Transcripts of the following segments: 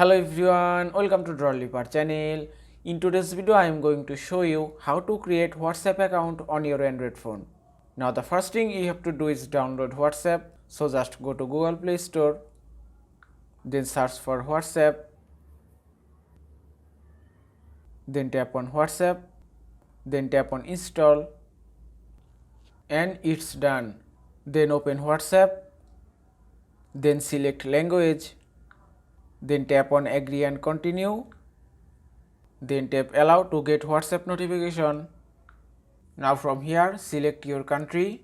Hello everyone, welcome to Drawliper channel. In today's video I am going to show you how to create WhatsApp account on your Android phone. Now the first thing you have to do is download WhatsApp. So just go to Google Play Store, then search for WhatsApp, then tap on WhatsApp, then tap on install, and it's done. Then open WhatsApp, then select language, then tap on agree and continue, then tap allow to get WhatsApp notification. Now from here select your country,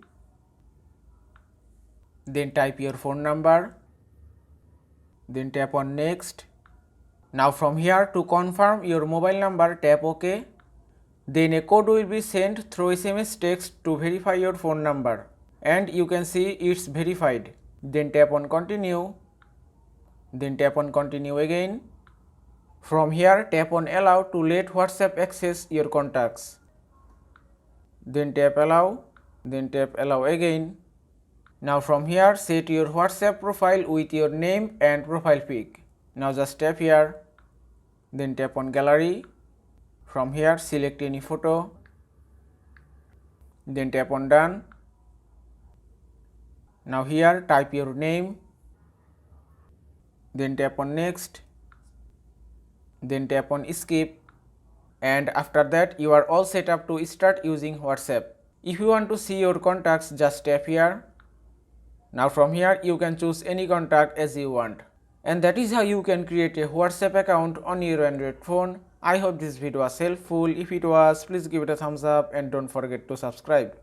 then type your phone number, then tap on next. Now from here to confirm your mobile number tap OK. Then a code will be sent through SMS text to verify your phone number, and you can see it's verified. Then tap on continue, then tap on continue again. From here tap on allow to let WhatsApp access your contacts. Then tap allow, then tap allow again. Now from here set your WhatsApp profile with your name and profile pic. Now just tap here, then tap on gallery. From here select any photo, then tap on done. Now here type your name, then tap on next, then tap on skip, and after that you are all set up to start using WhatsApp. If you want to see your contacts, just tap here. Now from here you can choose any contact as you want. And that is how you can create a WhatsApp account on your Android phone. I hope this video was helpful. If it was, please give it a thumbs up and don't forget to subscribe.